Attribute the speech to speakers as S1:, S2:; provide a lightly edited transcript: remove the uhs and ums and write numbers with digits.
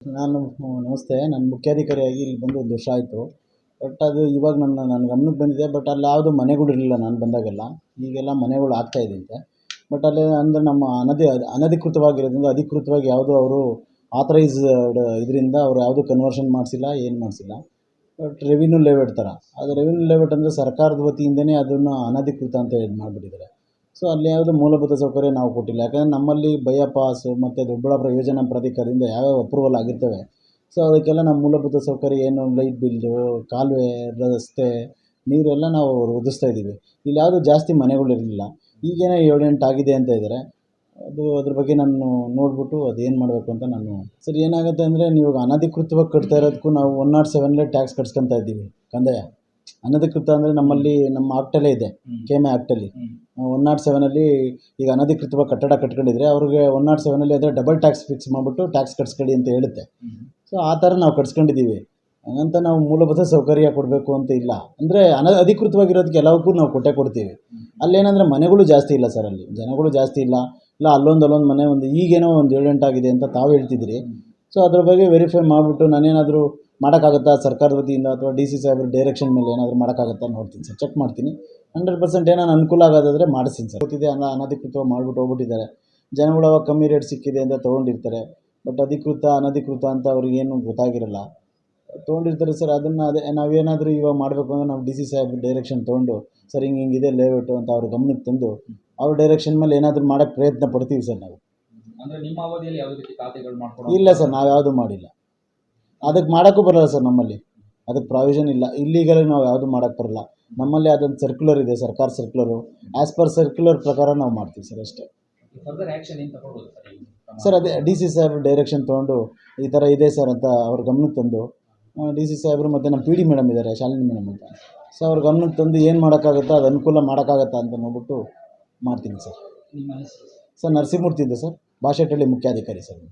S1: ನಾನು ನಮಸ್ತೆ. ನಾನು ಮುಖ್ಯಾಧಿಕಾರಿಯಾಗಿ ಇಲ್ಲಿ ಬಂದು 1 ವರ್ಷ ಆಯಿತು. ಬಟ್ ಅದು ಇವಾಗ ನನ್ನ ಗಮನಕ್ಕೆ ಬಂದಿದೆ. ಬಟ್ ಅಲ್ಲಿ ಯಾವುದು ಮನೆಗಳಿರಲಿಲ್ಲ ನಾನು ಬಂದಾಗೆಲ್ಲ. ಈಗೆಲ್ಲ ಮನೆಗಳು ಆಗ್ತಾಯಿದೆ. ಬಟ್ ಅಲ್ಲಿ ಅಂದರೆ ನಮ್ಮ ಅನಧಿಕೃತವಾಗಿರೋದ್ರಿಂದ ಅಧಿಕೃತವಾಗಿ ಯಾವುದೂ ಅವರು ಆಥರೈಸ್ಡ್ ಇದರಿಂದ ಅವ್ರು ಯಾವುದೂ ಕನ್ವರ್ಷನ್ ಮಾಡಿಸಿಲ್ಲ, ಏನು ಮಾಡಿಸಿಲ್ಲ. ಬಟ್ ರೆವಿನ್ಯೂ ಲೇಔಟ್ ಥರ. ಅದು ರೆವಿನ್ಯೂ ಲೇಔಟ್ ಅಂದರೆ ಸರ್ಕಾರದ ವತಿಯಿಂದನೇ ಅದನ್ನು ಅನಧಿಕೃತ ಅಂತ ಇದು ಮಾಡಿಬಿಟ್ಟಿದ್ದಾರೆ. ಸೊ ಅಲ್ಲಿ ಯಾವುದೂ ಮೂಲಭೂತ ಸೌಕರ್ಯ ನಾವು ಕೊಟ್ಟಿಲ್ಲ. ಯಾಕಂದರೆ ನಮ್ಮಲ್ಲಿ ಬೈಪಾಸು ಮತ್ತು ದೊಡ್ಡಬಳ್ಳಾಪುರ ಯೋಜನಾ ಪ್ರಾಧಿಕಾರದಿಂದ ಯಾವ್ಯಾವ ಅಪ್ರೂವಲ್ ಆಗಿರ್ತವೆ. ಸೊ ಅದಕ್ಕೆಲ್ಲ ನಾವು ಮೂಲಭೂತ ಸೌಕರ್ಯ ಏನು ಲೈಟ್ ಬಿಲ್ಲು, ಕಾಲುವೆ, ರಸ್ತೆ, ನೀರೆಲ್ಲ ನಾವು ಒದಗಿಸ್ತಾ ಇದ್ದೀವಿ. ಇಲ್ಲಿ ಯಾವುದೂ ಜಾಸ್ತಿ ಮನೆಗಳಿರಲಿಲ್ಲ. ಈಗೇನೋ 7-8 ಆಗಿದೆ ಅಂತ ಇದ್ದಾರೆ. ಅದ್ರ ಬಗ್ಗೆ ನಾನು ನೋಡಿಬಿಟ್ಟು ಅದೇನು ಮಾಡಬೇಕು ಅಂತ ನಾನು ಸರ್ ಏನಾಗುತ್ತೆ ಅಂದರೆ ನೀವು ಅನಧಿಕೃತವಾಗಿ ಕಟ್ತಾ ಇರೋದಕ್ಕೂ ನಾವು 107 ಟ್ಯಾಕ್ಸ್ ಕಟ್ಸ್ಕೊತಾ ಇದ್ದೀವಿ ಕಂದಾಯ. ಅನಧಿಕೃತ ಅಂದರೆ ನಮ್ಮಲ್ಲಿ ನಮ್ಮ ಆ್ಯಕ್ಟಲ್ಲೇ ಇದೆ, KMA ಆ್ಯಕ್ಟಲ್ಲಿ 107 ಈಗ ಅನಧಿಕೃತವಾಗಿ ಕಟ್ಟಡ ಕಟ್ಕೊಂಡಿದ್ರೆ ಅವ್ರಿಗೆ 107 ಅದರ ಡಬಲ್ ಟ್ಯಾಕ್ಸ್ ಫಿಕ್ಸ್ ಮಾಡಿಬಿಟ್ಟು ಟ್ಯಾಕ್ಸ್ ಕಟ್ಸ್ಕೊಳ್ಳಿ ಅಂತ ಹೇಳುತ್ತೆ. ಸೊ ಆ ಥರ ನಾವು ಕಟ್ಸ್ಕೊಂಡಿದ್ದೀವಿ. ಹಂಗಂತ ನಾವು ಮೂಲಭೂತ ಸೌಕರ್ಯ ಕೊಡಬೇಕು ಅಂತ ಇಲ್ಲ. ಅಂದರೆ ಅಧಿಕೃತವಾಗಿರೋದಕ್ಕೆ ಎಲ್ಲವಕ್ಕೂ ನಾವು ಕೊಡ್ತೀವಿ. ಅಲ್ಲೇನಂದರೆ ಮನೆಗಳು ಜಾಸ್ತಿ ಇಲ್ಲ ಸರ್, ಅಲ್ಲಿ ಜನಗಳು ಜಾಸ್ತಿ ಇಲ್ಲ. ಅಲ್ಲೊಂದು ಮನೆ ಈಗೇನೋ 7-8 ಆಗಿದೆ ಅಂತ ತಾವು ಹೇಳ್ತಿದ್ದೀರಿ. ಸೊ ಅದ್ರ ಬಗ್ಗೆ ವೆರಿಫೈ ಮಾಡಿಬಿಟ್ಟು ನಾನೇನಾದರೂ ಮಾಡೋಕ್ಕಾಗುತ್ತಾ ಸರ್ಕಾರದ ವತಿಯಿಂದ ಅಥವಾ DC ಸಾಹೇಬ್ರ ಡೈರೆಕ್ಷನ್ ಮೇಲೆ ಏನಾದರೂ ಮಾಡೋಕ್ಕಾಗುತ್ತಾ ನೋಡ್ತೀನಿ ಸರ್, ಚೆಕ್ ಮಾಡ್ತೀನಿ. 100% ಏನಾದ್ರು ಅನುಕೂಲ ಆಗೋದಾದರೆ ಮಾಡಿಸ್ತೀನಿ ಸರ್. ಗೊತ್ತಿದೆ ಅನಧಿಕೃತವಾಗಿ ಮಾಡಿಬಿಟ್ಟು ಹೋಗ್ಬಿಟ್ಟಿದ್ದಾರೆ. ಜನಗಳು ಅವಾಗ ಕಮ್ಮಿ ರೇಟ್ ಸಿಕ್ಕಿದೆ ಅಂತ ತೊಗೊಂಡಿರ್ತಾರೆ. ಬಟ್ ಅನಧಿಕೃತ ಅಂತ ಅವ್ರಿಗೇನು ಗೊತ್ತಾಗಿರಲ್ಲ, ತೊಗೊಂಡಿರ್ತಾರೆ ಸರ್. ಅದನ್ನು ನಾವೇನಾದರೂ ಇವಾಗ ಮಾಡಬೇಕು ಅಂದರೆ ನಾವು DC ಸಾಹೇಬ್ರ ಡೈರೆಕ್ಷನ್ ತೊಗೊಂಡು ಸರ್ ಹಿಂಗಿದೆ ಲೇಔಟು ಅಂತ ಅವ್ರ ಗಮನಕ್ಕೆ ತಂದು ಅವ್ರ ಡೈರೆಕ್ಷನ್ ಮೇಲೆ ಏನಾದರೂ ಮಾಡೋಕ್ಕೆ ಪ್ರಯತ್ನ ಪಡ್ತೀವಿ ಸರ್ ನಾವು.
S2: ಅಂದರೆ ನಿಮ್ಮ ಅವಧಿಯಲ್ಲಿ ಯಾವುದೇ ರೀತಿ ಖಾತೆಗಳು ಮಾಡ್ಕೊಂಡು
S1: ಇಲ್ಲ ಸರ್, ನಾವು ಯಾವುದೂ ಮಾಡಿಲ್ಲ. ಅದಕ್ಕೆ ಮಾಡೋಕ್ಕೂ ಬರಲ್ಲ ಸರ್ ನಮ್ಮಲ್ಲಿ. ಅದಕ್ಕೆ ಪ್ರಾವಿಷನ್ ಇಲ್ಲ. ಇಲ್ಲಿಗಲ್ಲಿ ನಾವು ಯಾವುದೂ ಮಾಡೋಕ್ಕೆ ಬರಲ್ಲ. ನಮ್ಮಲ್ಲಿ ಅದೊಂದು ಸರ್ಕ್ಯುಲರ್ ಇದೆ, ಸರ್ಕಾರ ಸರ್ಕ್ಯುಲರು. ಆ್ಯಸ್ ಪರ್ ಸರ್ಕ್ಯುಲರ್ ಪ್ರಕಾರ ನಾವು ಮಾಡ್ತೀವಿ ಸರ್ ಅಷ್ಟೇ.
S2: ಫರ್ದರ್ ಆ್ಯಕ್ಷನ್ ಏನು ತಗೊಳ್ಬೋದು
S1: ಸರ್ ಅದೇ DC ಸಾಹೇಬ್ರ ಡೈರೆಕ್ಷನ್ ತೊಗೊಂಡು ಈ ಥರ ಇದೆ ಸರ್ ಅಂತ ಅವ್ರ ಗಮನಕ್ಕೆ ತಂದು DC ಸಾಹೇಬರು ಮತ್ತು ನಮ್ಮ PD ಮೇಡಮ್ ಇದ್ದಾರೆ, ಶಾಲಿನಿ ಮೇಡಮ್ ಅಂತ. ಸೊ ಅವ್ರ ಗಮನಕ್ಕೆ ತಂದು ಏನು ಮಾಡೋಕ್ಕಾಗುತ್ತೋ ಅದು ಅನುಕೂಲ ಮಾಡೋಕ್ಕಾಗತ್ತಾ ಅಂತ ನೋಡ್ಬಿಟ್ಟು ಮಾಡ್ತೀನಿ ಸರ್.
S2: ನಿಮ್ಮ ಹೆಸರು?
S1: ಸರ್ ನರಸಿಂಹಮೂರ್ತಿ ಇದೆ ಸರ್, ಭಾಷೆಟಳ್ಳಿ ಮುಖ್ಯಾಧಿಕಾರಿ ಸರ್.